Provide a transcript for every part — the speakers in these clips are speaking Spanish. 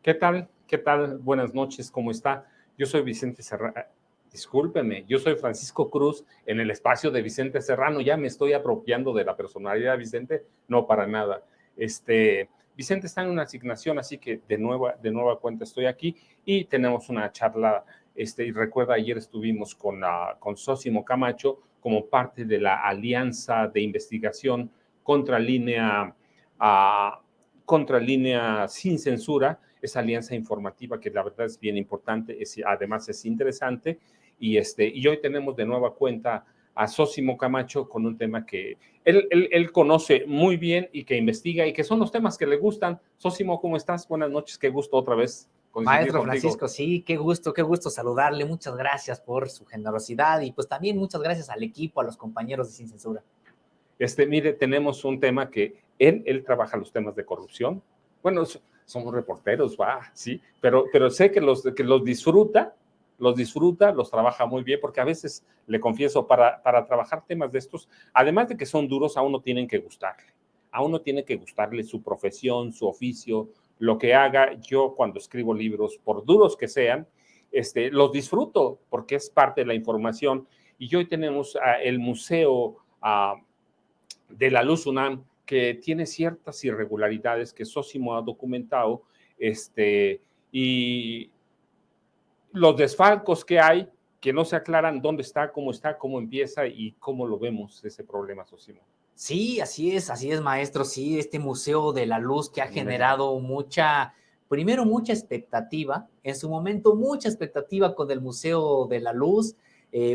¿Qué tal? ¿Qué tal? Buenas noches, ¿cómo está? Yo soy Vicente Serrano. Discúlpeme, yo soy Francisco Cruz en el espacio de Vicente Serrano. Ya me estoy apropiando de la personalidad de Vicente. No, para nada. Vicente está en una asignación, así que de nueva cuenta estoy aquí y tenemos una charla. Y recuerda, ayer estuvimos con Sósimo Camacho como parte de la Alianza de Investigación contra línea, uh, contra línea sin censura, esa alianza informativa que la verdad es bien importante, además es interesante, y hoy tenemos de nueva cuenta a Sósimo Camacho con un tema que él conoce muy bien y que investiga y que son los temas que le gustan. Sósimo, ¿cómo estás? Buenas noches, qué gusto otra vez coincidir Maestro contigo. Francisco, sí, qué gusto saludarle, muchas gracias por su generosidad y pues también muchas gracias al equipo, a los compañeros de Sin Censura. Mire, tenemos un tema que él trabaja los temas de corrupción. Bueno, somos reporteros, sí, pero sé que los disfruta, los trabaja muy bien, porque a veces, le confieso, para trabajar temas de estos, además de que son duros, a uno tienen que gustarle. A uno tiene que gustarle su profesión, su oficio, lo que haga. Yo cuando escribo libros, por duros que sean, los disfruto porque es parte de la información. Y hoy tenemos el museo de la Luz UNAM, que tiene ciertas irregularidades que Sósimo ha documentado, y los desfalcos que hay, que no se aclaran dónde está, cómo empieza y cómo lo vemos ese problema, Sósimo. Sí, así es, maestro, sí, este Museo de la Luz que ha generado primero mucha expectativa, en su momento mucha expectativa con el Museo de la Luz,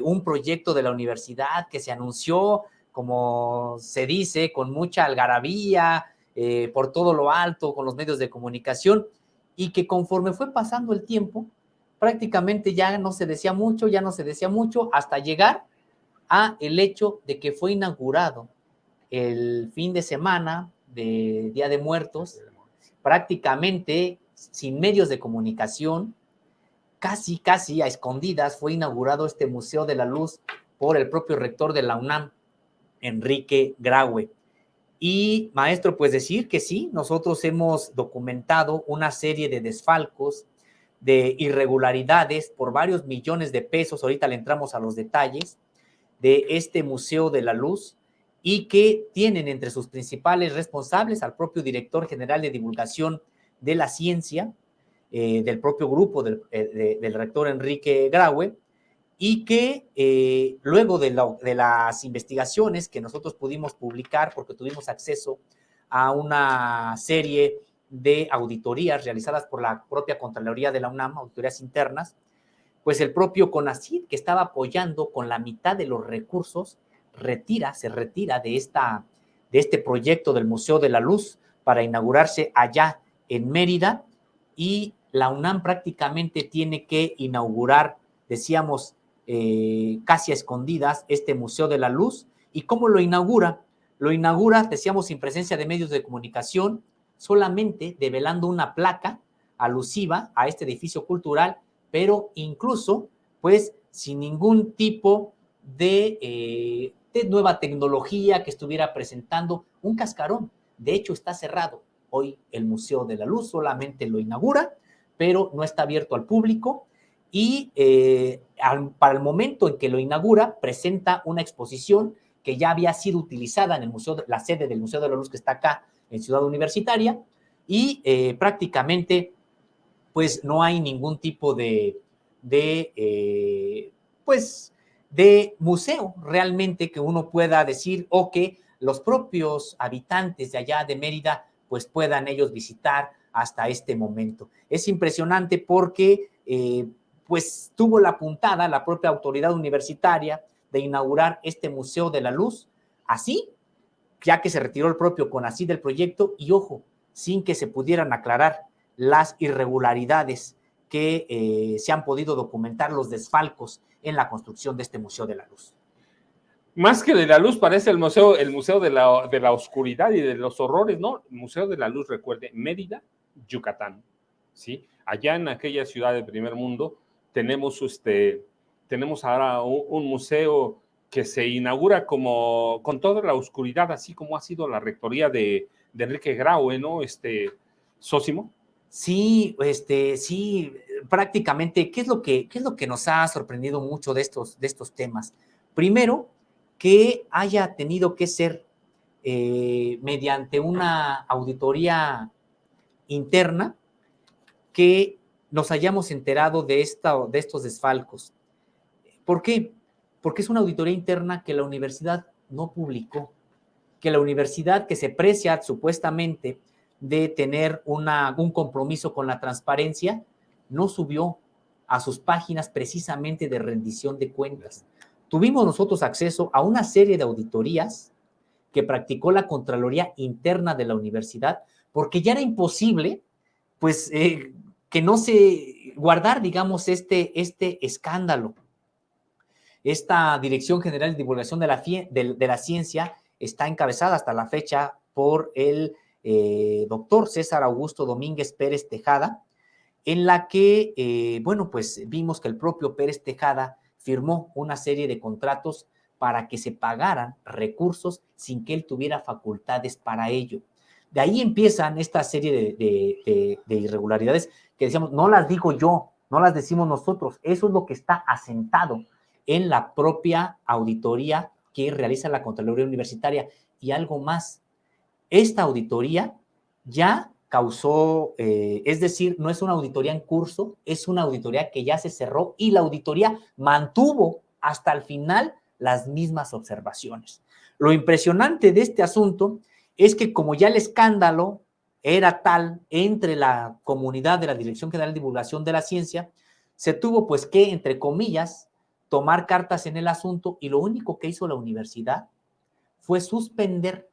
un proyecto de la universidad que se anunció, como se dice, con mucha algarabía, por todo lo alto, con los medios de comunicación, y que conforme fue pasando el tiempo, prácticamente ya no se decía mucho, hasta llegar a el hecho de que fue inaugurado el fin de semana de Día de Muertos, prácticamente sin medios de comunicación, casi a escondidas, fue inaugurado este Museo de la Luz por el propio rector de la UNAM, Enrique Graue. Y, maestro, pues decir que sí, nosotros hemos documentado una serie de desfalcos, de irregularidades por varios millones de pesos, ahorita le entramos a los detalles, de este Museo de la Luz, y que tienen entre sus principales responsables al propio director general de divulgación de la ciencia, del propio grupo del rector Enrique Graue, y que luego de las investigaciones que nosotros pudimos publicar, porque tuvimos acceso a una serie de auditorías realizadas por la propia Contraloría de la UNAM, auditorías internas, pues el propio CONACYT, que estaba apoyando con la mitad de los recursos, se retira de este proyecto del Museo de la Luz para inaugurarse allá en Mérida, y la UNAM prácticamente tiene que inaugurar, decíamos, casi a escondidas, este Museo de la Luz. ¿Y cómo lo inaugura? Lo inaugura, decíamos, sin presencia de medios de comunicación, solamente develando una placa alusiva a este edificio cultural, pero incluso, pues, sin ningún tipo de nueva tecnología que estuviera presentando, un cascarón. De hecho, está cerrado hoy el Museo de la Luz, solamente lo inaugura, pero no está abierto al público, y para el momento en que lo inaugura, presenta una exposición que ya había sido utilizada en el museo, la sede del Museo de la Luz, que está acá en Ciudad Universitaria, y prácticamente pues no hay ningún tipo pues, de museo realmente que uno pueda decir, o que los propios habitantes de allá de Mérida pues puedan ellos visitar hasta este momento. Es impresionante porque pues tuvo la puntada la propia autoridad universitaria de inaugurar este Museo de la Luz así, ya que se retiró el propio CONACYT del proyecto, y ojo, sin que se pudieran aclarar las irregularidades que se han podido documentar, los desfalcos en la construcción de este Museo de la Luz. Más que de la luz, parece el museo de la oscuridad y de los horrores, ¿no? El Museo de la Luz, recuerde, Mérida, Yucatán, ¿sí? Allá en aquella ciudad del primer mundo tenemos, tenemos ahora un museo que se inaugura con toda la oscuridad, así como ha sido la rectoría de Enrique Graue, ¿no? Sósimo. Sí, sí, prácticamente, qué es lo que nos ha sorprendido mucho de estos temas? Primero, que haya tenido que ser mediante una auditoría interna que nos hayamos enterado de estos desfalcos. ¿Por qué? Porque es una auditoría interna que la universidad no publicó, que la universidad que se precia supuestamente de tener un compromiso con la transparencia, no subió a sus páginas precisamente de rendición de cuentas. Tuvimos nosotros acceso a una serie de auditorías que practicó la Contraloría Interna de la universidad, porque ya era imposible, pues, que no se guardar, digamos, este escándalo. Esta Dirección General de Divulgación de la Ciencia está encabezada hasta la fecha por el doctor César Augusto Domínguez Pérez Tejada, en la que, bueno, pues vimos que el propio Pérez Tejada firmó una serie de contratos para que se pagaran recursos sin que él tuviera facultades para ello. De ahí empiezan esta serie de irregularidades que decíamos, no las digo yo, no las decimos nosotros, eso es lo que está asentado en la propia auditoría que realiza la Contraloría Universitaria. Y algo más, esta auditoría ya causó, es decir, no es una auditoría en curso, es una auditoría que ya se cerró y la auditoría mantuvo hasta el final las mismas observaciones. Lo impresionante de este asunto es que como ya el escándalo era tal entre la comunidad de la Dirección General de Divulgación de la Ciencia, se tuvo pues que, entre comillas, tomar cartas en el asunto y lo único que hizo la universidad fue suspender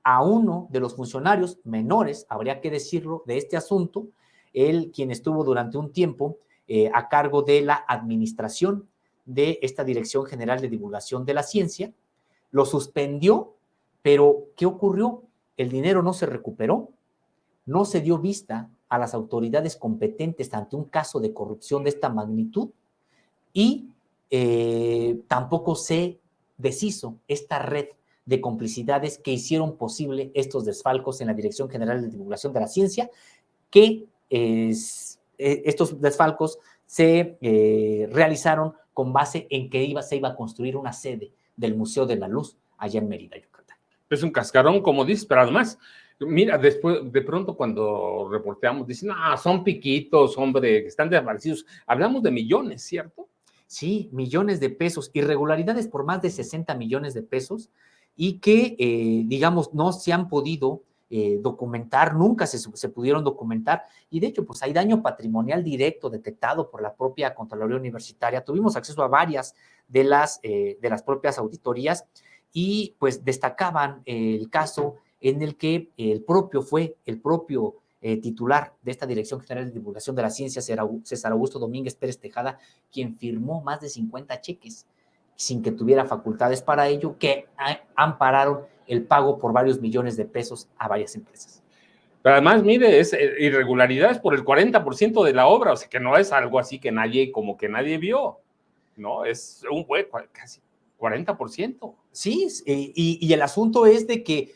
a uno de los funcionarios menores, habría que decirlo, de este asunto, él quien estuvo durante un tiempo a cargo de la administración de esta Dirección General de Divulgación de la Ciencia, lo suspendió, pero ¿qué ocurrió? El dinero no se recuperó, no se dio vista a las autoridades competentes ante un caso de corrupción de esta magnitud y tampoco se deshizo esta red de complicidades que hicieron posible estos desfalcos en la Dirección General de Divulgación de la Ciencia, que estos desfalcos se realizaron con base en que se iba a construir una sede del Museo de la Luz allá en Mérida, Yucatán. Es un cascarón, como dices, pero además, mira, después, de pronto cuando reporteamos, dicen, ah, son piquitos, hombre, que están desaparecidos. Hablamos de millones, ¿cierto? Sí, millones de pesos, irregularidades por más de 60 millones de pesos y que, digamos, no se han podido documentar, nunca se pudieron documentar y de hecho, pues hay daño patrimonial directo detectado por la propia Contraloría Universitaria. Tuvimos acceso a varias de las propias auditorías y pues destacaban el caso en el que el propio titular de esta Dirección General de Divulgación de la Ciencia, César Augusto Domínguez Pérez Tejada, quien firmó más de 50 cheques sin que tuviera facultades para ello, que ampararon el pago por varios millones de pesos a varias empresas. Pero además, mire, es irregularidades por el 40% de la obra, o sea que no es algo así que nadie, como que nadie vio, ¿no? Es un buen, casi 40%. Sí, y el asunto es de que